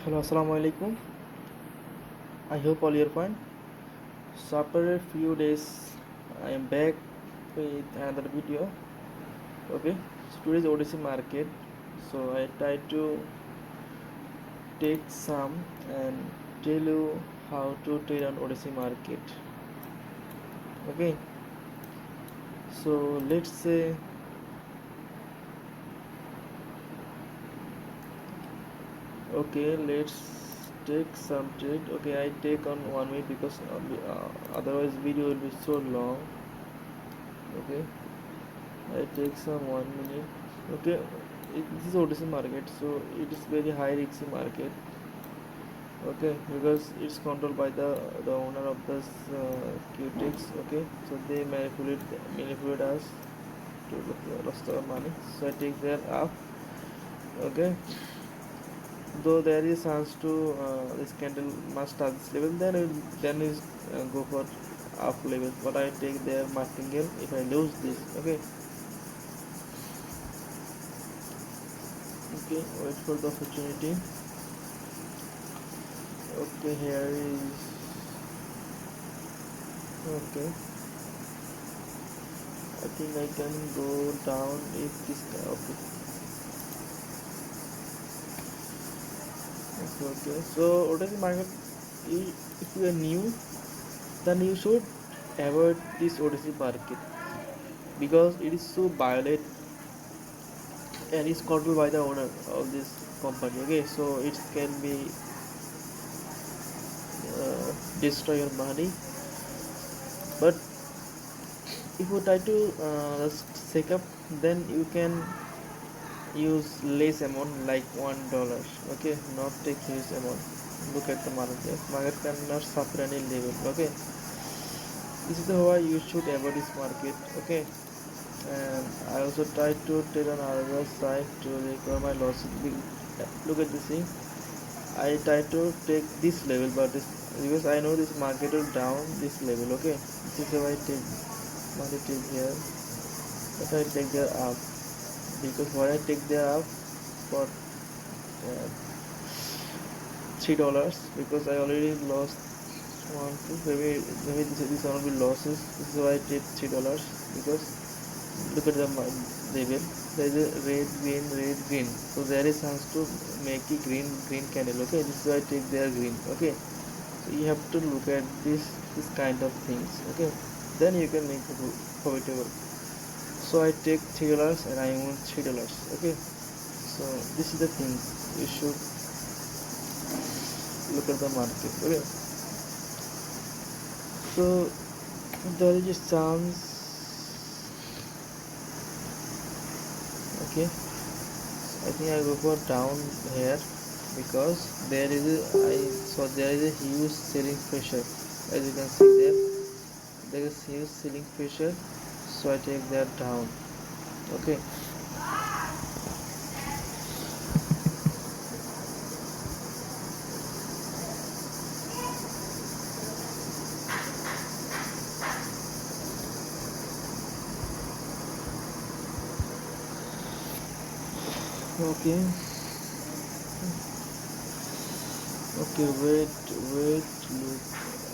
Hello, assalamu alaikum. I hope all you're fine. So after a few days, I am back with another video. Okay, so today's OTC market. So I try to take some and tell you how to trade on OTC market. Okay, so let's say let's take some trade. Okay, I take on 1 minute because otherwise video will be so long. Okay, I take some 1 minute. Okay, this is OTC market, so it is very high risky market. Okay, because it's controlled by the owner of this Quotex. Okay, so they manipulate us to lost our money. So I take their up. Okay, though there is chance to this candle must touch this level, then is go for up level. But I take their martingale if I lose this. Okay. Okay, wait for the opportunity. Okay, here is okay. I think I can go down if this okay. So OTC market, if you are new, then you should avoid this OTC market because it is so violent and is controlled by the owner of this company. Okay, so it can be destroy your money. But if you try to set up, then you can use less amount like $1. Okay, not take huge amount. Look at the market cannot suffer any level. Okay, this is the why you should avoid this market. Okay, and I also try to trade on other side to recover my losses. Look at this thing. I try to take this level, but because I know this market will down this level. Okay, this is why I take money take here, but I take their up because why I take their up for $3 because I already lost one two maybe this will be losses. This is why I take $3 because look at the level. There is a red green, so there is chance to make a green candle. Okay, this is why I take their green. Okay, so you have to look at this kind of things. Okay, then you can make it profitable. So I take $3 and I won $3. Okay, so this is the thing you should look at the market. Okay, so there is a chance. Okay, I think I go for down here because there is a huge selling pressure. As you can see there is huge selling pressure, so I take that down. Okay, okay, wait, look.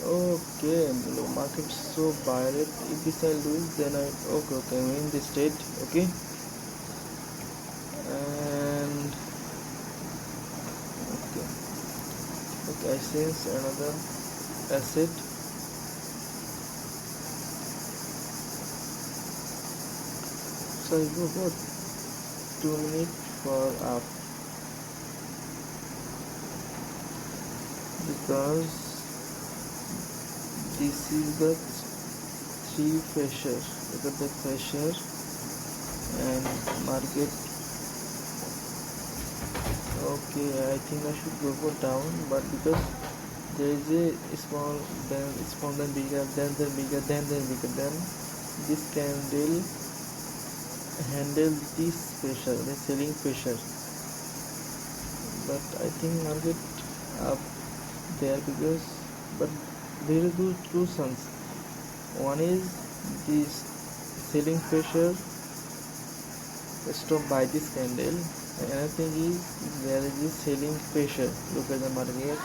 Okay, the market is so violent. If this I lose, then I win this trade. Okay, and I sense another asset. So I go for 2 minutes for up because this is the 3 pressure. Look at the pressure and market. Okay, I think I should go for down, but because there is a small, then bigger, then bigger, then bigger, then this candle handle this pressure, the selling pressure. But I think market up there but there is two sons. One is this selling pressure stop by this candle, Another thing is there is this selling pressure. Look at the market.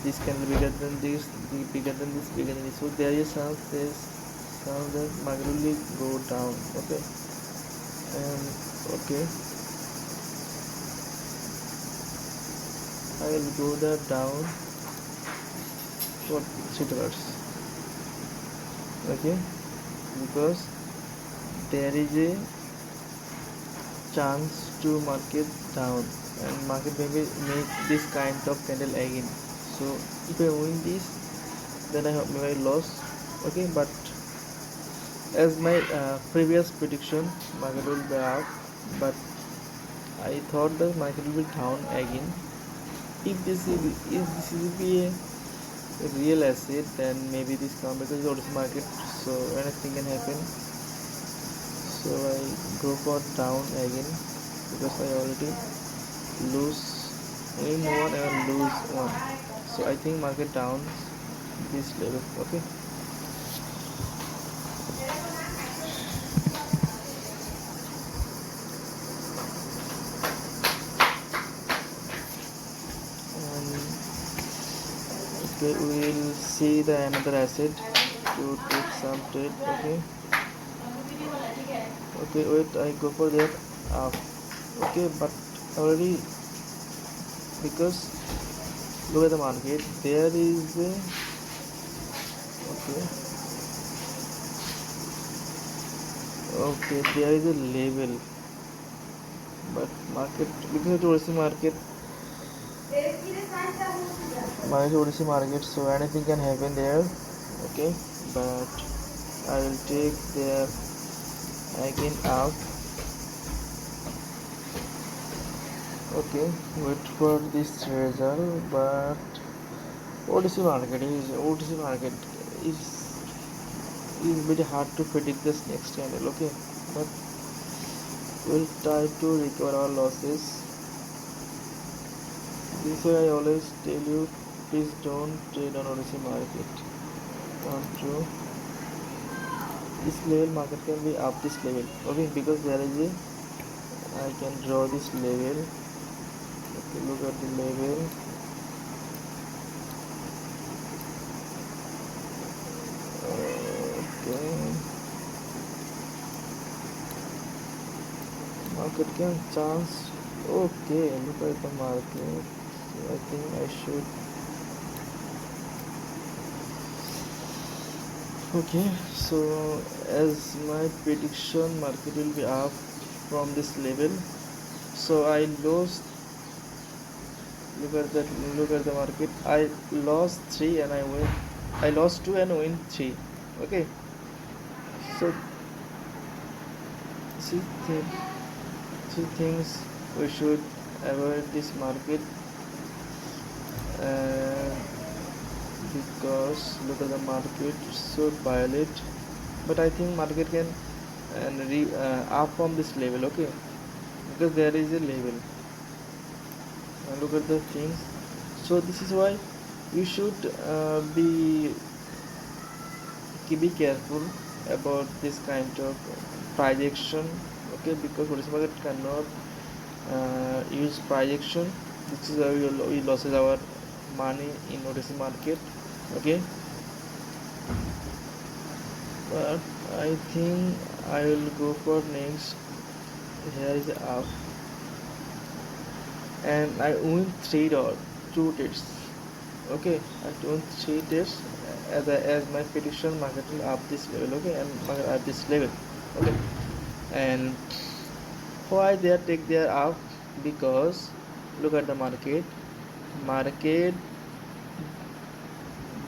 This can be bigger than this, bigger than this, bigger than this. So there is some that market will go down. Okay, and okay, I will go there down for $3. Okay, because there is a chance to market down and market maybe make this kind of candle again. So if I win this, then I have maybe loss. Okay, but as my previous prediction, market will be up, but I thought the market will be down again. If this will be a real asset, then maybe this come because it's market, so anything can happen. So I go for down again because I already lose win one and lose one. So I think market down this level. Okay, and okay, we will see the another asset to take some trade. Okay, okay, wait, I go for that up. Okay, but already because look at the market, there is a okay, okay, there is a level, but market because it was market OTC market, so anything can happen there. Okay, but I will take there again up. Okay, wait for this result, but OTC market is is very hard to predict this next channel. Okay, but we'll try to recover our losses. This is why I always tell you, please don't trade on OTC market. Don't do. This level market can be up this level. Okay, because there is a I can draw this level. Okay, look at the level. Okay, market can chance. Okay, look at the market. So I think I should. Okay, so as my prediction, market will be up from this level. So I lost. Look at that. Look at the market. I lost 3 and I win. I lost 2 and win 3. Okay, so see three things we should avoid this market, uh, because look at the market so violate, but I think market can up from this level. Okay, because there is a level, and look at the things. So this is why you should be careful about this kind of price action. Okay, because OTC market cannot use price action. This is how we loses our money in OTC market. Okay, but I think I will go for next. Here is up, and I win two trades. Okay, I win three trades as my prediction market will up this level. Okay, and market at this level. Okay, and why they take their up? Because look at the market. Market,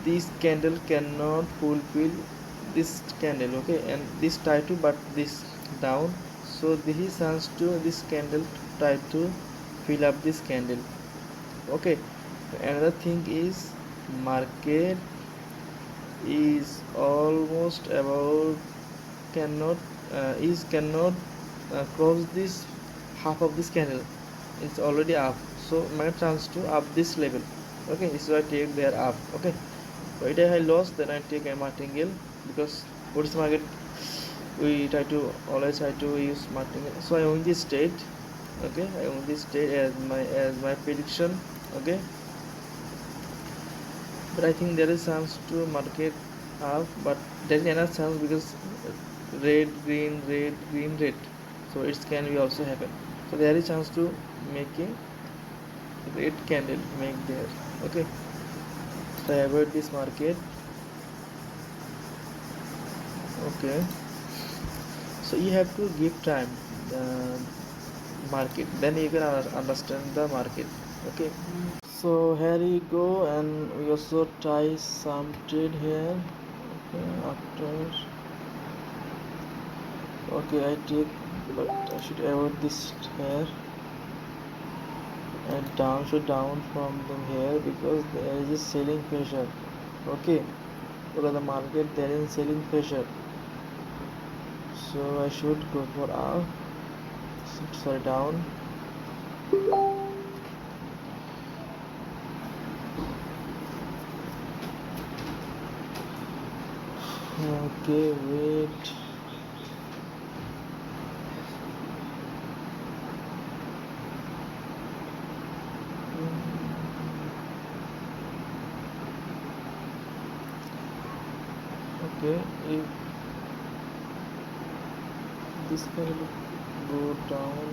this candle cannot fulfill this candle. Okay, and this try to, but this down, so this is chance to this candle try to fill up this candle. Okay, another thing is market is almost about cannot cross this half of this candle. It's already up, so my chance to up this level. Okay, so I take there up. Okay, so if I lost, then I take a martingale, because what is market we always try to use martingale. So I win this trade, Okay, I own this trade as my prediction. Okay, but I think there is chance to market up, but there is another chance because red green red, so it can be also happen. So there is chance to make a red candle make there. Okay, so I avoid this market. Okay, so you have to give time uh, market, then you can understand the market. Okay, so here you go, and we also try some trade here. Okay, after, okay, I take, but I should avoid this here, and down should down from them here because there is a selling pressure. Okay, look at the market, there is selling pressure, so I should go for up, sorry, down. Okay, wait. Okay, if this can go down,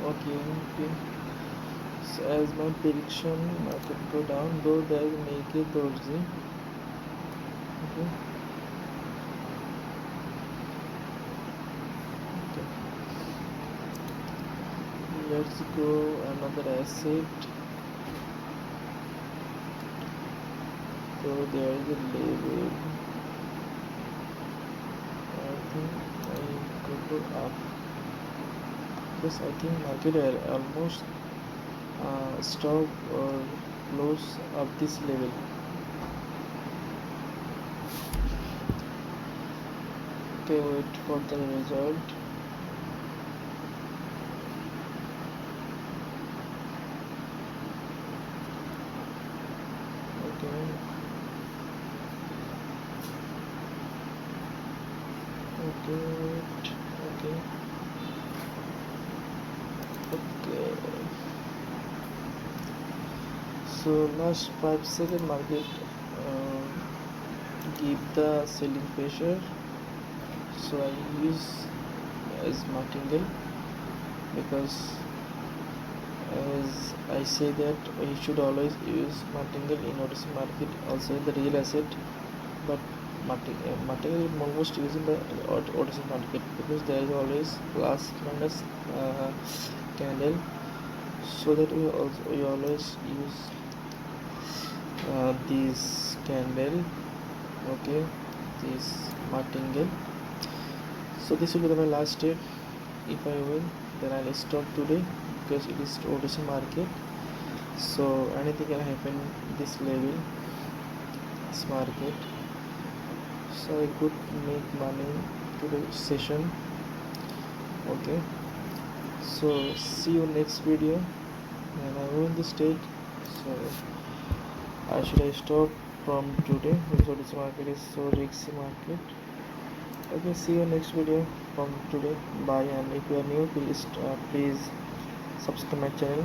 okay. So as my prediction, market go down, though there is make a doji. Okay. Okay. Let's go another asset. So there is a level. I think I go for up. Because I think market are almost stop or close up this level. Okay, wait for the result. Okay. Okay, wait. Okay. Okay. So last 5 second market give the selling pressure. So I use as martingale because as I say that we should always use martingale in order to market also in the real asset, but martingale is almost used in the OTC market because there is always plus minus candle, so that we always use this candle. Okay, this martingale. So this will be my last step. If I win, then I'll stop today because it is OTC market, so anything can happen this level, this market. So I could make money today session. Okay, so see you next video when I win this trade. So I stop from today because this market is so risky market. Okay, see you next video from today. Bye, and if you are new, please subscribe my channel.